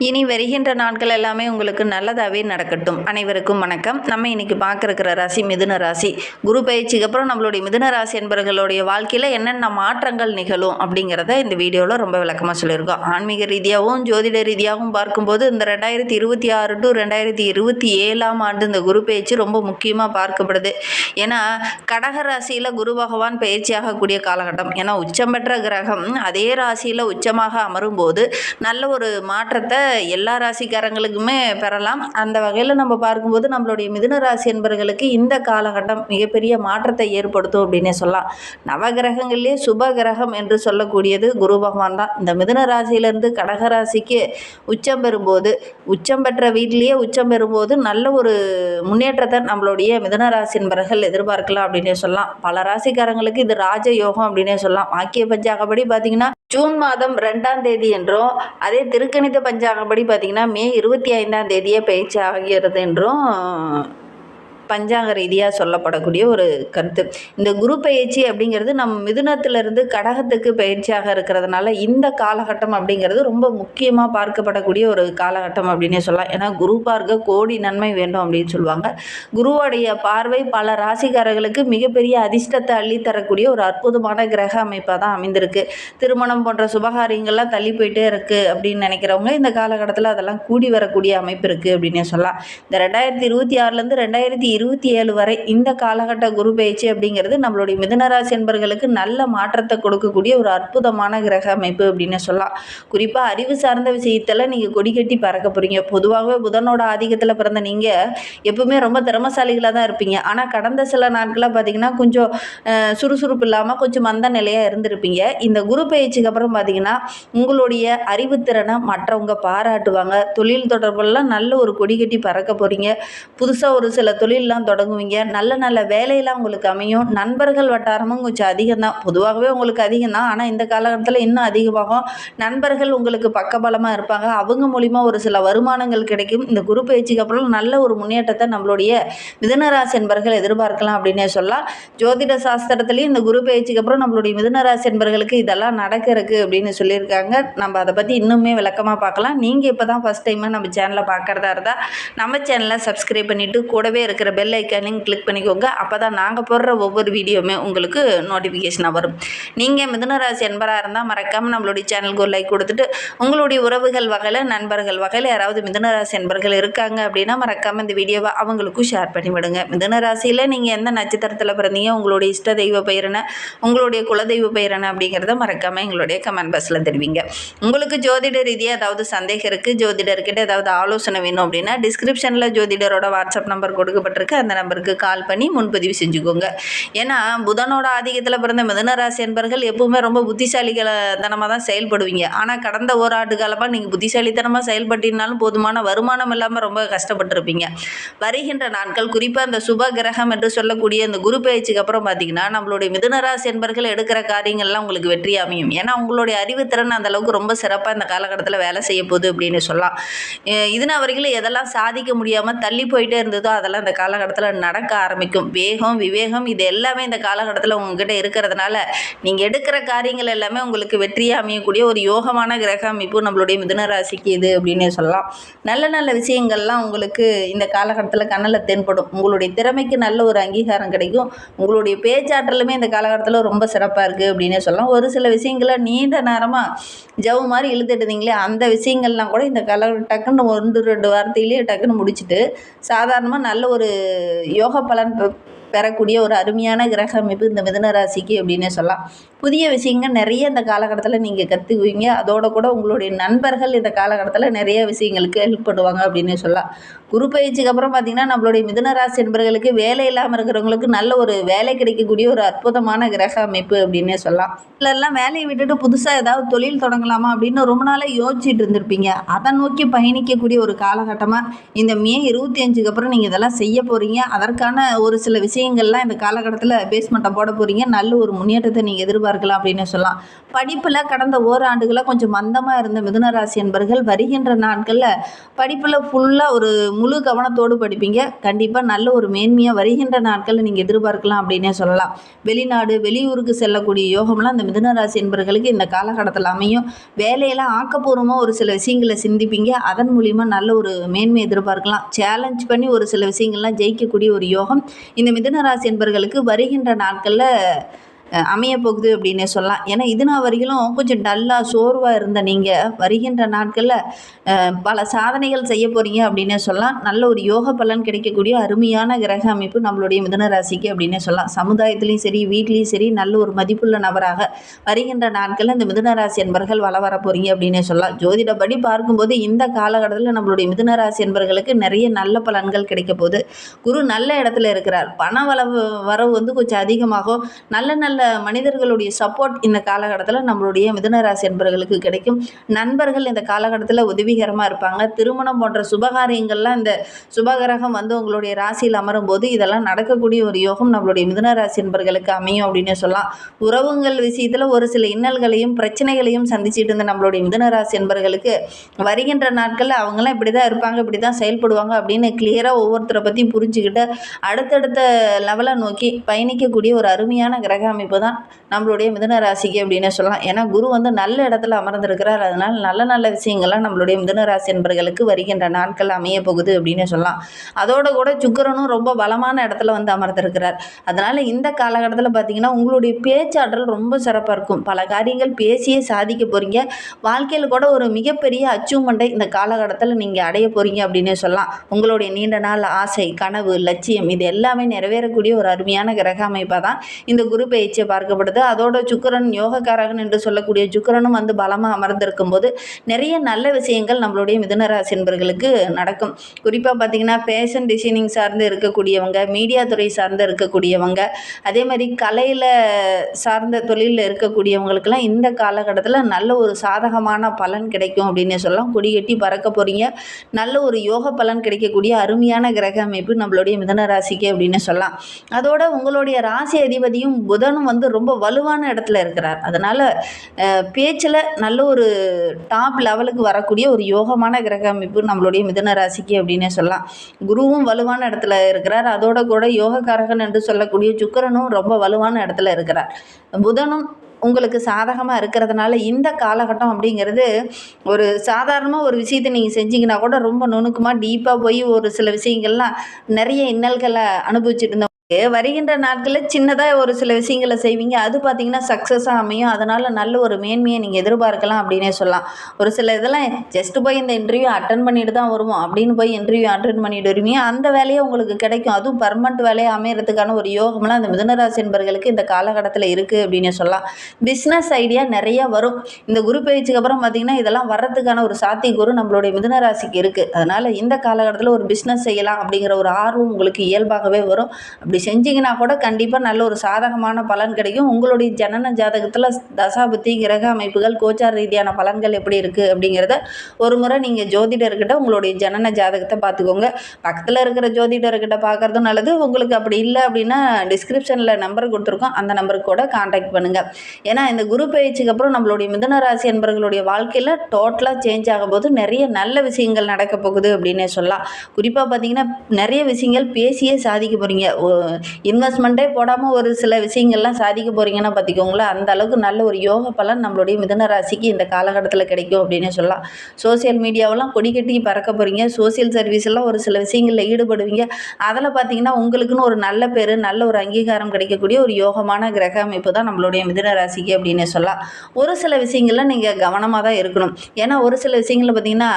இனி வருகின்ற நாட்கள் எல்லாமே உங்களுக்கு நல்லதாகவே நடக்கட்டும். அனைவருக்கும் வணக்கம். நம்ம இன்னைக்கு பார்க்குற ராசி மிதுன ராசி. குரு பயிற்சிக்கு அப்புறம் நம்மளுடைய மிதுன ராசி என்பவர்களுடைய வாழ்க்கையில் என்னென்ன மாற்றங்கள் நிகழும் அப்படிங்கிறத இந்த வீடியோவில் ரொம்ப விளக்கமாக சொல்லியிருக்கோம். ஆன்மீக ரீதியாகவும் ஜோதிட ரீதியாகவும் பார்க்கும்போது இந்த 2026 டு 2027 ஆண்டு இந்த குரு பயிற்சி ரொம்ப முக்கியமாக பார்க்கப்படுது. ஏன்னா கடக ராசியில் குரு பகவான் பயிற்சியாகக்கூடிய காலகட்டம். ஏன்னா உச்சம் பெற்ற கிரகம் அதே ராசியில் உச்சமாக அமரும் போது நல்ல ஒரு மாற்றத்தை எல்லா ராசிக்காரங்களுக்குமே பெறலாம். அந்த வகையில் நம்ம பார்க்கும்போது நம்மளுடைய மிதுன ராசி என்பவர்களுக்கு இந்த காலகட்டம் மிகப்பெரிய மாற்றத்தை ஏற்படுத்தும் அப்படின்னே சொல்லலாம். நவகிரகங்களிலே சுப கிரகம் என்று சொல்லக்கூடியது குரு பகவான் தான். இந்த மிதுன ராசியிலிருந்து கடக ராசிக்கு உச்சம் பெறும்போது, உச்சம் பெற்ற வீட்டிலேயே உச்சம் பெறும்போது நல்ல ஒரு முன்னேற்றத்தை நம்மளுடைய மிதுன ராசி என்பவர்கள் எதிர்பார்க்கலாம் அப்படின்னே சொல்லலாம். பல ராசிக்காரங்களுக்கு இது ராஜயோகம் அப்படின்னே சொல்லலாம். வாக்கிய பஞ்சாங்கப்படி பார்த்தீங்கன்னா ஜூன் மாதம் 2ஆம் தேதி என்றும், அதே திருக்கணித பஞ்சாங்கப்படி பார்த்திங்கன்னா மே 25ஆம் தேதியே பயிற்சி ஆகிறது என்றும் பஞ்சாங்க ரீதியாக சொல்லப்படக்கூடிய ஒரு கருத்து. இந்த குரு பயிற்சி அப்படிங்கிறது நம்ம மிதுனத்திலிருந்து கடகத்துக்கு பயிற்சியாக இருக்கிறதுனால இந்த காலகட்டம் அப்படிங்கிறது ரொம்ப முக்கியமாக பார்க்கப்படக்கூடிய ஒரு காலகட்டம் அப்படின்னே சொல்லலாம். ஏன்னா குரு பார்க்க கோடி நன்மை வேண்டும் அப்படின்னு சொல்லுவாங்க. குருவுடைய பார்வை பல ராசிக்காரர்களுக்கு மிகப்பெரிய அதிர்ஷ்டத்தை அள்ளித்தரக்கூடிய ஒரு அற்புதமான கிரக அமைப்பாக தான் அமைந்திருக்கு. திருமணம் போன்ற சுபகாரியங்கள்லாம் தள்ளி போயிட்டே இருக்குது அப்படின்னு நினைக்கிறவங்க இந்த காலகட்டத்தில் அதெல்லாம் கூடி வரக்கூடிய அமைப்பு இருக்குது அப்படின்னே சொல்லலாம். இந்த 2026லேருந்து 2027 வரை இந்த காலகட்ட குரு பயிற்சி அப்படிங்கிறது நம்மளுடைய மிதுனராசி என்பவர்களுக்கு நல்ல மாற்றத்தை கொடுக்கக்கூடிய ஒரு அற்புதமான கிரக அமைப்பு அப்படின்னு சொல்லலாம். குறிப்பாக அறிவு சார்ந்த விஷயத்தில் நீங்கள் கொடி கட்டி பறக்க போகிறீங்க. பொதுவாகவே புதனோட ஆதிக்கத்தில் பிறந்த நீங்கள் எப்பவுமே ரொம்ப திறமசாலிகளாக தான் இருப்பீங்க. ஆனால் கடந்த சில நாட்களாக பார்த்தீங்கன்னா கொஞ்சம் சுறுசுறுப்பு இல்லாமல் கொஞ்சம் மந்த நிலையாக இருந்திருப்பீங்க. இந்த குரு பயிற்சிக்கு அப்புறம் பார்த்தீங்கன்னா உங்களுடைய அறிவுத்திறனை மற்றவங்க பாராட்டுவாங்க. தொழில் தொடர்பெல்லாம் நல்ல ஒரு கொடி கட்டி பறக்க போகிறீங்க. புதுசாக ஒரு சில தொழிலெலாம் தொடங்குவீங்க. நல்ல நல்ல வேலையெல்லாம் உங்களுக்கு அமையும். நண்பர்கள் வட்டாரமும் கொஞ்சம் அதிகம்தான். பொதுவாகவே உங்களுக்கு அதிகம்தான், ஆனால் இந்த காலகட்டத்தில் இன்னும் அதிகமாகும். நண்பர்கள் உங்களுக்கு பக்கபலமாக இருப்பாங்க. அவங்க மூலிமா ஒரு சில வருமானங்கள் கிடைக்கும். இந்த குரு பயிற்சிக்கு அப்புறம் நல்ல ஒரு முன்னேற்றத்தை நம்மளுடைய மிதுனராசி என்பவர்கள் எதிர்பார்க்கலாம் அப்படின்னே சொல்லலாம். ஜோதிட சாஸ்திரத்துலேயும் இந்த குரு பயிற்சிக்கு அப்புறம் நம்மளுடைய மிதுனராசி என்பவர்களுக்கு இதெல்லாம் நடக்கிறதுக்கு அப்படின்னு சொல்லியிருக்காங்க. நம்ம அதை பற்றி இன்னுமே விளக்கமாக பார்க்கலாம். நீங்கள் இப்போ தான் ஃபஸ்ட் டைமாக நம்ம சேனலை பார்க்குறதா இருந்தால் நம்ம சேனலை சப்ஸ்கிரைப் பண்ணிவிட்டு கூடவே இருக்கிற பெல் ஐக்கானையும் கிளிக் பண்ணிக்கோங்க. அப்போ தான் நாங்கள் போடுற ஒவ்வொரு வீடியோவுமே உங்களுக்கு நோட்டிஃபிகேஷனாக வரும். நீங்கள் மிதுனராசி என்பராக இருந்தால் மறக்காமல் நம்மளுடைய சேனலுக்கு ஒரு லைக் கொடுத்துட்டு உங்களுடைய உறவுகள் வகையில் நண்பர்கள் வகையில் யாராவது மிதுனராசி என்பர்கள் இருக்காங்க அப்படின்னா மறக்காமல் இந்த வீடியோவை அவங்களுக்கும் ஷேர் பண்ணி விடுங்க. மிதுனராசியில் நீங்கள் எந்த நட்சத்திரத்தில் பிறந்தீங்க, உங்களுடைய இஷ்ட தெய்வ பெயர் என்ன, உங்களுடைய குலதெய்வ பெயர் என்ன அப்படிங்கிறத மறக்காமல் எங்களுடைய கமெண்ட் பாக்ஸில் தெரிவிங்க. உங்களுக்கு ஜோதிட ரீதியாக ஏதாவது சந்தேகம் இருக்குது, ஜோதிடர்கிட்ட ஏதாவது ஆலோசனை வேணும் அப்படின்னா டிஸ்கிரிப்ஷனில் ஜோதிடரோட வாட்ஸ்அப் நம்பர் கொடுக்கப்பட்டிருக்கு. அந்த நம்பருக்கு கால் பண்ணி முன்பதிவு செஞ்சுக்கோங்க. ஏன்னா புதனோட ஆதிக்கத்தில் பிறந்த மிதுனராசி என்பவர்கள் எப்பவுமே ரொம்ப புத்திசாலித்தனமாக தான் செயல்படுவீங்க. ஆனால் கடந்த ஓராண்டு காலமாக நீங்கள் புத்திசாலித்தனமாக செயல்பட்டினாலும் போதுமான வருமானம் இல்லாமல் ரொம்ப கஷ்டப்பட்டுருப்பீங்க. வருகின்ற நாட்கள் குறிப்பாக இந்த சுப கிரகம் என்று சொல்லக்கூடிய இந்த குரு பயிற்சிக்கு அப்புறம் பார்த்தீங்கன்னா நம்மளுடைய மிதுனராசி என்பவர்கள் எடுக்கிற காரியங்கள்லாம் உங்களுக்கு வெற்றி அமையும். ஏன்னா உங்களுடைய அறிவுத்திறன் அந்த அளவுக்கு ரொம்ப சிறப்பாக இந்த காலகட்டத்தில் வேலை செய்ய போகுது அப்படின்னு சொல்லலாம். இதுனா வரைக்கும் எதெல்லாம் சாதிக்க முடியாமல் தள்ளி போயிட்டே இருந்ததோ அதெல்லாம் இந்த காலகட்டத்தில் நடக்க ஆரம்பிக்கும். வேகம் விவேகம் இது எல்லாமே இந்த காலகட்டத்தில் உங்ககிட்ட இருக்கிறதுனால நீங்கள் எடுக்கிற காரியங்கள் எல்லாமே உங்களுக்கு வெற்றியாக அமையக்கூடிய ஒரு யோகமான கிரக அமைப்பு நம்மளுடைய மிதுன ராசிக்கு இது அப்படின்னு சொல்லலாம். நல்ல நல்ல விஷயங்கள்லாம் உங்களுக்கு இந்த காலகட்டத்தில் கண்ணில் தென்படும். உங்களுடைய திறமைக்கு நல்ல ஒரு அங்கீகாரம் கிடைக்கும். உங்களுடைய பேச்சாற்றலுமே இந்த காலகட்டத்தில் ரொம்ப சிறப்பாக இருக்குது அப்படின்னு சொல்லலாம். ஒரு சில விஷயங்களை நீண்ட நேரமாக ஜவு மாதிரி இழுத்துட்டு இருந்தீங்களே அந்த விஷயங்கள்லாம் கூட இந்த டக்குன்னு 1-2 வார்த்தையிலேயே டக்குன்னு முடிச்சுட்டு சாதாரணமாக நல்ல ஒரு யோக பலன் பெறக்கூடிய ஒரு அருமையான கிரக அமைப்பு இந்த மிதுன ராசிக்கு அப்படின்னே சொல்லலாம். புதிய விஷயங்கள் நிறைய இந்த காலகட்டத்தில் நீங்கள் கற்றுக்குவீங்க. அதோட கூட உங்களுடைய நண்பர்கள் இந்த காலகட்டத்தில் நிறைய விஷயங்களுக்கு ஹெல்ப் பண்ணுவாங்க அப்படின்னு சொல்லலாம். குரு பயிற்சிக்கு அப்புறம் பார்த்திங்கன்னா நம்மளுடைய மிதுன ராசி என்பவர்களுக்கு வேலை இல்லாமல் இருக்கிறவங்களுக்கு நல்ல ஒரு வேலை கிடைக்கக்கூடிய ஒரு அற்புதமான கிரக அமைப்பு அப்படின்னே சொல்லலாம். இல்லைலாம் வேலையை விட்டுட்டு புதுசாக ஏதாவது தொழில் தொடங்கலாமா அப்படின்னு ரொம்ப நாளாக யோசிச்சுட்டு இருந்திருப்பீங்க. அதை நோக்கி பயணிக்கக்கூடிய ஒரு காலகட்டமாக இந்த மே 25க்கு அப்புறம் நீங்கள் இதெல்லாம் செய்ய போகிறீங்க. அதற்கான ஒரு சில விஷயம் விஷயங்கள்லாம் இந்த காலகட்டத்தில் பேஸ்மெண்ட்டை போட போகிறீங்க. நல்ல ஒரு முன்னேற்றத்தை நீங்கள் எதிர்பார்க்கலாம் அப்படின்னு சொல்லலாம். படிப்பில் கடந்த ஓராண்டுகளாக கொஞ்சம் மந்தமாக இருந்த மிதுன ராசி என்பர்கள் வருகின்ற நாட்களில் படிப்பில் ஃபுல்லாக ஒரு முழு கவனத்தோடு படிப்பீங்க. கண்டிப்பாக நல்ல ஒரு மேன்மையாக வருகின்ற நாட்களில் நீங்கள் எதிர்பார்க்கலாம் அப்படின்னே சொல்லலாம். வெளிநாடு வெளியூருக்கு செல்லக்கூடிய யோகம்லாம் இந்த மிதுன ராசி என்பர்களுக்கு இந்த காலகட்டத்தில் அமையும். வேலையெல்லாம் ஆக்கப்பூர்வமாக ஒரு சில விஷயங்களை சிந்திப்பீங்க. அதன் மூலிமா நல்ல ஒரு மேன்மை எதிர்பார்க்கலாம். சேலஞ்ச் பண்ணி ஒரு சில விஷயங்கள்லாம் ஜெயிக்கக்கூடிய ஒரு யோகம் இந்த மிதுன ராசி என்பர்களுக்கு வருகின்ற நாட்களில் அமைய போகுது அப்படின்னே சொல்லலாம். ஏன்னா இது நாள் வரைக்கும் கொஞ்சம் டல்லாக சோர்வாக இருந்த நீங்கள் வருகின்ற நாட்களில் பல சாதனைகள் செய்ய போகிறீங்க அப்படின்னே சொல்லலாம். நல்ல ஒரு யோக பலன் கிடைக்கக்கூடிய அருமையான கிரக அமைப்பு நம்மளுடைய மிதுன ராசிக்கு அப்படின்னே சொல்லலாம். சமுதாயத்துலேயும் சரி வீட்லேயும் சரி நல்ல ஒரு மதிப்புள்ள நபராக வருகின்ற நாட்களில் இந்த மிதுன ராசி என்பர்கள் வர போகிறீங்க அப்படின்னே சொல்லலாம். ஜோதிடப்படி பார்க்கும்போது இந்த காலகட்டத்தில் நம்மளுடைய மிதுன ராசி என்பர்களுக்கு நிறைய நல்ல பலன்கள் கிடைக்க போகுது. குரு நல்ல இடத்துல இருக்கிறார். பண வரவு கொஞ்சம் அதிகமாகும். நல்ல மனிதர்களுடைய சப்போர்ட் இந்த காலகட்டத்தில் நம்மளுடைய மிதுன ராசி என்பவர்களுக்கு கிடைக்கும். நண்பர்கள் இந்த காலகட்டத்தில் உதவிகரமாக இருப்பாங்க. திருமணம் போன்ற சுபகாரியங்கள்லாம் இந்த சுபகிரகம் உங்களுடைய ராசியில் அமரும் போது இதெல்லாம் நடக்கக்கூடிய ஒரு யோகம் நம்மளுடைய மிதுன ராசி என்பவர்களுக்கு அமையும் அப்படின்னு சொல்லலாம். உறவுகள் விஷயத்தில் ஒரு சில இன்னல்களையும் பிரச்சனைகளையும் சந்திச்சுட்டு இருந்த நம்மளுடைய மிதுன ராசி என்பவர்களுக்கு வருகின்ற நாட்களில் அவங்களாம் இப்படி தான் இருப்பாங்க, இப்படி தான் செயல்படுவாங்க அப்படின்னு கிளியராக ஒவ்வொருத்தரை பற்றி புரிஞ்சுக்கிட்டு அடுத்தடுத்த லெவலை நோக்கி பயணிக்கக்கூடிய ஒரு அருமையான கிரக அமைப்பு தான் நம்மளுடைய மிதுன ராசிக்கு அப்படின்னு சொல்லலாம். ஏன்னா குரு நல்ல இடத்துல அமர்ந்திருக்கிறார். அதனால் நல்ல விஷயங்கள்லாம் நம்மளுடைய மிதுன ராசி என்பர்களுக்கு வருகின்ற நாட்கள் அமைய போகுது அப்படின்னு சொல்லலாம். அதோட கூட சுக்கிரனும் ரொம்ப பலமான இடத்துல அமர்ந்திருக்கிறார். அதனால் இந்த காலகட்டத்தில் பார்த்தீங்கன்னா உங்களுடைய பேச்சாற்றல் ரொம்ப சிறப்பாக இருக்கும். பல காரியங்கள் பேசியே சாதிக்க போகிறீங்க. வாழ்க்கையில் கூட ஒரு மிகப்பெரிய அச்சீவ்மெண்ட்டை இந்த காலகட்டத்தில் நீங்கள் அடைய போகிறீங்க அப்படின்னு சொல்லலாம். உங்களுடைய நீண்ட நாள் ஆசை, கனவு, லட்சியம் இது எல்லாமே நிறைவேறக்கூடிய ஒரு அருமையான கிரக அமைப்பாக தான் இந்த குரு பயிற்சியை பார்க்கப்படுது. அதோட சுக்கிரன் யோகக்காரகன் என்று சொல்லக்கூடிய சுக்கிரனும் பலமாக அமர்ந்திருக்கும் போது நிறைய நல்ல விஷயங்கள் நம்மளுடைய மிதுன ராசி என்பவர்களுக்கு நடக்கும். குறிப்பாக பார்த்தீங்கன்னா ஃபேஷன் டிசைனிங் சார்ந்து இருக்கக்கூடியவங்க, மீடியா துறை சார்ந்து இருக்கக்கூடியவங்க, அதே மாதிரி கலையில் சார்ந்த தொழிலில் இருக்கக்கூடியவங்களுக்கெல்லாம் இந்த காலகட்டத்தில் நல்ல ஒரு சாதகமான பலன் கிடைக்கும் அப்படின்னு சொல்லலாம். கொடி கட்டி பறக்க போகிறீங்க. நல்ல ஒரு யோக பலன் கிடைக்கக்கூடிய அருமையான கிரக அமைப்பு நம்மளுடைய மிதுன ராசிக்கு அப்படின்னு சொல்லலாம். அதோட உங்களுடைய ராசி அதிபதியும் புதனும் ரொம்ப வலுவான இடத்துல இருக்கிறார். அதனால் பேச்சில் நல்ல ஒரு டாப் லெவலுக்கு வரக்கூடிய ஒரு யோகமான கிரக அமைப்பு நம்மளுடைய மிதுன ராசிக்கு அப்படின்னே சொல்லலாம். குருவும் வலுவான இடத்துல இருக்கிறார். அதோட கூட யோகக்காரகன் என்று சொல்லக்கூடிய சுக்கிரனும் ரொம்ப வலுவான இடத்துல இருக்கிறார். புதனும் உங்களுக்கு சாதகமாக இருக்கிறதுனால இந்த காலகட்டம் அப்படிங்கிறது ஒரு சாதாரணமாக ஒரு விஷயத்தை நீங்கள் செஞ்சீங்கன்னா கூட ரொம்ப நுணுக்கமாக டீப்பாக போய் ஒரு சில விஷயங்கள்லாம் நிறைய இன்னல்களை அனுபவிச்சுட்டு இருந்தோம். வருகின்ற நாட்களில் சின்னதாக ஒரு சில விஷயங்களை செய்வீங்க. அது பார்த்திங்கன்னா சக்ஸஸாக அமையும். அதனால் நல்ல ஒரு மேன்மையை நீங்கள் எதிர்பார்க்கலாம் அப்படின்னே சொல்லலாம். ஒரு சில இதெல்லாம் ஜஸ்ட்டு போய் இந்த இன்டர்வியூ அட்டன் பண்ணிட்டு தான் வருவோம் அப்படின்னு போய் இன்டர்வியூ அட்டன் பண்ணிட்டு வருவீங்க. அந்த வேலையை உங்களுக்கு கிடைக்கும். அதுவும் பர்மனெண்ட் வேலையை அமையறதுக்கான ஒரு யோகம்லாம் அந்த மிதுனராசி என்பர்களுக்கு இந்த காலகட்டத்தில் இருக்குது அப்படின்னே சொல்லலாம். பிஸ்னஸ் ஐடியா நிறைய வரும். இந்த குரு பயிற்சிக்கு அப்புறம் பார்த்திங்கன்னா இதெல்லாம் வர்றதுக்கான ஒரு சாத்தியக்கூறு நம்மளுடைய மிதுனராசிக்கு இருக்குது. அதனால் இந்த காலகட்டத்தில் ஒரு பிஸ்னஸ் செய்யலாம் அப்படிங்கிற ஒரு ஆர்வம் உங்களுக்கு இயல்பாகவே வரும். அப்படி செஞ்சீங்கன்னா கூட கண்டிப்பாக நல்ல ஒரு சாதகமான பலன் கிடைக்கும். உங்களுடைய ஜனன ஜாதகத்தில் தசாபுத்தி கிரக அமைப்புகள் கோச்சார ரீதியான பலன்கள் எப்படி இருக்குது அப்படிங்கிறத ஒரு முறை நீங்கள் ஜோதிடர்கிட்ட உங்களுடைய ஜனன ஜாதகத்தை பார்த்துக்கோங்க. பக்கத்தில் இருக்கிற ஜோதிடர்கிட்ட பார்க்குறதும் நல்லது. உங்களுக்கு அப்படி இல்லை அப்படின்னா டிஸ்கிரிப்ஷனில் நம்பர் கொடுத்துருக்கோம். அந்த நம்பருக்கு கூட கான்டாக்ட் பண்ணுங்கள். ஏன்னா இந்த குரு பயிற்சிக்கு அப்புறம் நம்மளுடைய மிதுன ராசி என்பவர்களுடைய வாழ்க்கையில் டோட்டலாக சேஞ்ச் ஆகும்போது நிறைய நல்ல விஷயங்கள் நடக்க போகுது அப்படின்னே சொல்லலாம். குறிப்பாக பார்த்தீங்கன்னா நிறைய விஷயங்கள் பேசியே சாதிக்க போகிறீங்க. இன்வெஸ்ட்மெண்ட்டே போடாமல் ஒரு சில விஷயங்கள்லாம் சாதிக்க போகிறீங்கன்னா பார்த்திக்கோங்களேன். அந்த அளவுக்கு நல்ல ஒரு யோக பலன் நம்மளுடைய மிதுன ராசிக்கு இந்த காலகட்டத்தில் கிடைக்கும் அப்படின்னு சொல்லலாம். சோசியல் மீடியாவெல்லாம் கொடி கட்டி பறக்க போகிறீங்க. சோசியல் சர்வீஸ் எல்லாம் ஒரு சில விஷயங்களில் ஈடுபடுவீங்க. அதில் பார்த்திங்கன்னா உங்களுக்குன்னு ஒரு நல்ல பேர், நல்ல ஒரு அங்கீகாரம் கிடைக்கக்கூடிய ஒரு யோகமான கிரக அமைப்பு தான் நம்மளுடைய மிதுன ராசிக்கு அப்படின்னு சொல்லலாம். ஒரு சில விஷயங்களில் நீங்கள் கவனமாக தான் இருக்கணும். ஏன்னா ஒரு சில விஷயங்களில் பார்த்திங்கன்னா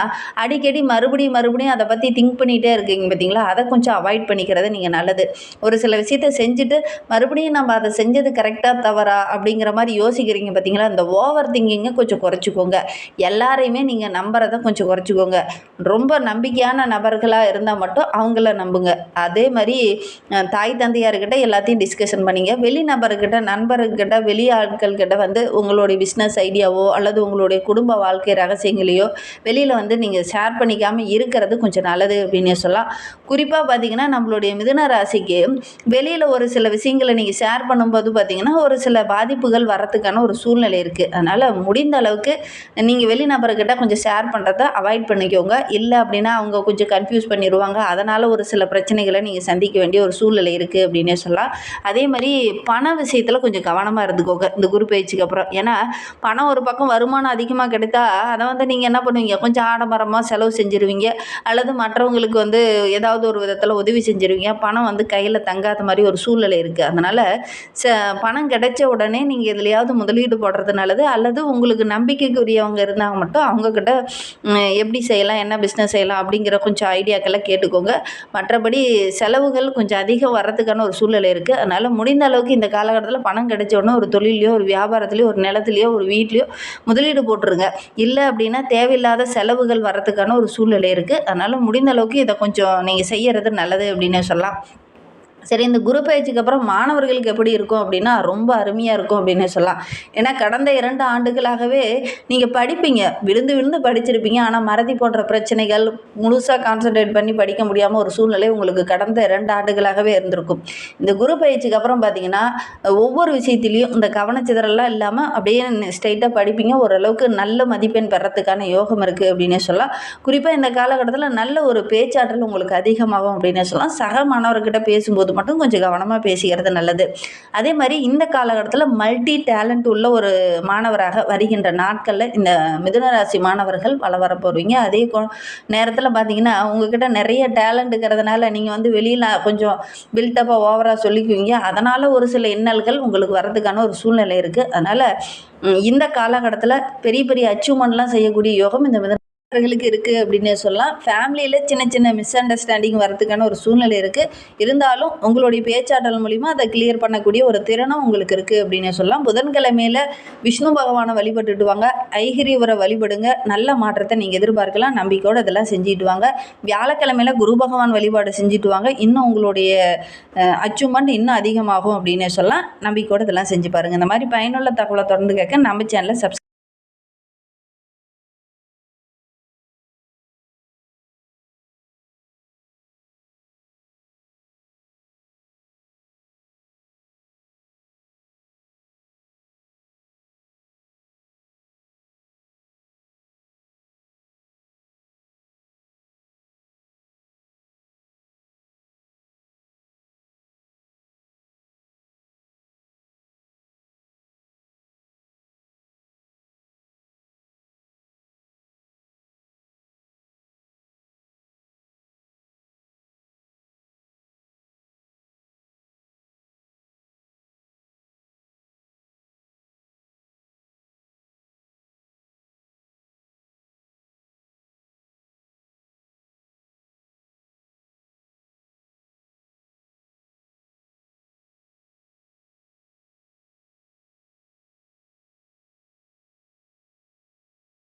அடிக்கடி மறுபடியும் அதை பற்றி திங்க் பண்ணிகிட்டே இருக்கீங்க பார்த்திங்களா. அதை கொஞ்சம் அவாய்ட் பண்ணிக்கிறது நீங்கள் நல்லது. ஒரு சில விஷயத்தை செஞ்சுட்டு மறுபடியும் நம்ம அதை செஞ்சது கரெக்டாக தவறா அப்படிங்கிற மாதிரி யோசிக்கிறீங்க பார்த்தீங்களா. இந்த ஓவர் திங்கிங்கை கொஞ்சம் குறைச்சிக்கோங்க. எல்லாரையுமே நீங்கள் நம்புறதை கொஞ்சம் குறைச்சிக்கோங்க. ரொம்ப நம்பிக்கையான நபர்களாக இருந்தால் மட்டும் அவங்கள நம்புங்க. அதே மாதிரி தாய் தந்தையார்கிட்ட எல்லாத்தையும் டிஸ்கஷன் பண்ணிங்க. வெளி நபர்கிட்ட, நண்பர்கிட்ட, வெளி ஆட்கள்கிட்ட உங்களுடைய பிஸ்னஸ் ஐடியாவோ அல்லது உங்களுடைய குடும்ப வாழ்க்கை ரகசியங்களையோ வெளியில் நீங்கள் ஷேர் பண்ணிக்காமல் இருக்கிறது கொஞ்சம் நல்லது அப்படின்னு சொல்லலாம். குறிப்பாக பார்த்தீங்கன்னா நம்மளுடைய மிதுன ராசிக்கு வெளியில் ஒரு சில விஷயங்களை நீங்கள் ஷேர் பண்ணும்போது பார்த்தீங்கன்னா ஒரு சில பாதிப்புகள் வரத்துக்கான ஒரு சூழ்நிலை இருக்குது. அதனால் முடிந்த அளவுக்கு நீங்கள் வெளிநபர்கிட்ட கொஞ்சம் ஷேர் பண்ணுறத அவாய்ட் பண்ணிக்கோங்க. இல்லை அப்படின்னா அவங்க கொஞ்சம் கன்ஃபியூஸ் பண்ணிடுவாங்க. அதனால் ஒரு சில பிரச்சனைகளை நீங்கள் சந்திக்க வேண்டிய ஒரு சூழ்நிலை இருக்குது அப்படின்னே சொல்லலாம். அதே மாதிரி பண விஷயத்தில் கொஞ்சம் கவனமாக இருந்துக்கோங்க இந்த குரு பயிற்சிக்கு அப்புறம். ஏன்னா பணம் ஒரு பக்கம் வருமானம் அதிகமாக கிடைத்தா அதை வந்து நீங்கள் என்ன பண்ணுவீங்க, கொஞ்சம் ஆடம்பரமாக செலவு செஞ்சுருவீங்க, அல்லது மற்றவங்களுக்கு வந்து ஏதாவது ஒரு விதத்தில் உதவி செஞ்சுருவீங்க. பணம் வந்து கையில் தங்காத மாதிரி ஒரு சூழ்நிலை இருக்குது. அதனால் பணம் கிடைச்ச உடனே நீங்கள் எதுலையாவது முதலீடு போடுறது நல்லது. அல்லது உங்களுக்கு நம்பிக்கைக்குரியவங்க இருந்தாங்க மட்டும் அவங்கக்கிட்ட எப்படி செய்யலாம், என்ன பிஸ்னஸ் செய்யலாம் அப்படிங்கிற கொஞ்சம் ஐடியாக்களை கேட்டுக்கோங்க. மற்றபடி செலவுகள் கொஞ்சம் அதிகம் வர்றதுக்கான ஒரு சூழ்நிலை இருக்குது. அதனால் முடிந்த அளவுக்கு இந்த காலகட்டத்தில் பணம் கிடைச்ச உடனே ஒரு தொழிலையோ, ஒரு வியாபாரத்துலையோ, ஒரு நிலத்துலையோ, ஒரு வீட்லையோ முதலீடு போட்டுருங்க. இல்லை அப்படின்னா தேவையில்லாத செலவுகள் வர்றதுக்கான ஒரு சூழ்நிலை இருக்குது. அதனால் முடிந்த அளவுக்கு இதை கொஞ்சம் நீங்கள் செய்யறது நல்லது அப்படின்னு சொல்லலாம். சரி, இந்த குரு பயிற்சிக்கு அப்புறம் மாணவர்களுக்கு எப்படி இருக்கும் அப்படின்னா ரொம்ப அருமையாக இருக்கும் அப்படின்னு சொல்லலாம். ஏன்னா கடந்த 2 ஆண்டுகளாகவே நீங்கள் படிப்பீங்க, விழுந்து விழுந்து படிச்சிருப்பீங்க. ஆனால் மறதி போன்ற பிரச்சனைகள், முழுசாக கான்சன்ட்ரேட் பண்ணி படிக்க முடியாமல் ஒரு சூழ்நிலை உங்களுக்கு கடந்த 2 ஆண்டுகளாகவே இருந்திருக்கும். இந்த குரு பயிற்சிக்கு அப்புறம் பார்த்தீங்கன்னா ஒவ்வொரு விஷயத்திலையும் இந்த கவனச்சிதறலாம் இல்லாமல் அப்படியே ஸ்ட்ரைட்டாக படிப்பீங்க. ஓரளவுக்கு நல்ல மதிப்பெண் பெறத்துக்கான யோகம் இருக்குது அப்படின்னே சொல்லலாம். குறிப்பாக இந்த காலகட்டத்தில் நல்ல ஒரு பேச்சாற்றல் உங்களுக்கு அதிகமாகும் அப்படின்னே சொல்லலாம். சக மாணவர்கிட்ட பேசும்போது மட்டும் கொஞ்சம் கவனமாக பேசிக்கிறது நல்லது. அதே மாதிரி இந்த காலகட்டத்தில் மல்டி டேலண்ட் உள்ள ஒரு மாணவராக வருகின்ற நாட்களில் இந்த மிதுன ராசி மாணவர்கள் வர போகிறீங்க. அதே நேரத்தில் பார்த்தீங்கன்னா உங்ககிட்ட நிறைய டேலண்ட் இருக்கிறதுனால நீங்கள் வந்து வெளியில் கொஞ்சம் பில்டப்பாக ஓவராக சொல்லிக்குவீங்க. அதனால் ஒரு சில இன்னல்கள் உங்களுக்கு வர்றதுக்கான ஒரு சூழ்நிலை இருக்குது. அதனால் இந்த காலகட்டத்தில் பெரிய பெரிய அச்சீவ்மெண்ட்லாம் செய்யக்கூடிய யோகம் இந்த மிதுன களுக்கு இருக்குது அப்படின்னே சொல்லலாம். ஃபேமிலியில் சின்ன சின்ன மிஸ் அண்டர்ஸ்டாண்டிங் வரதுக்கான ஒரு சூழ்நிலை இருக்குது. இருந்தாலும் உங்களுடைய பேச்சாற்றல் மூலிமா அதை கிளியர் பண்ணக்கூடிய ஒரு திறனும் உங்களுக்கு இருக்குது அப்படின்னே சொல்லலாம். புதன்கிழமையில் விஷ்ணு பகவானை வழிபட்டுட்டு வாங்க, ஐகிரியவரை வழிபடுங்க. நல்ல மாற்றத்தை நீங்கள் எதிர்பார்க்கலாம். நம்பிக்கையோடு இதெல்லாம் செஞ்சுட்டு வாங்க. வியாழக்கிழமையில் குரு பகவான் வழிபாடு செஞ்சுட்டு வாங்க. இன்னும் உங்களுடைய அச்சீவ்மெண்ட் இன்னும் அதிகமாகும் அப்படின்னே சொல்லலாம். நம்பிக்கையோடு இதெல்லாம் செஞ்சு பாருங்கள். இந்த மாதிரி பயனுள்ள தகவலை தொடர்ந்து கேட்க நம்ம சேனலை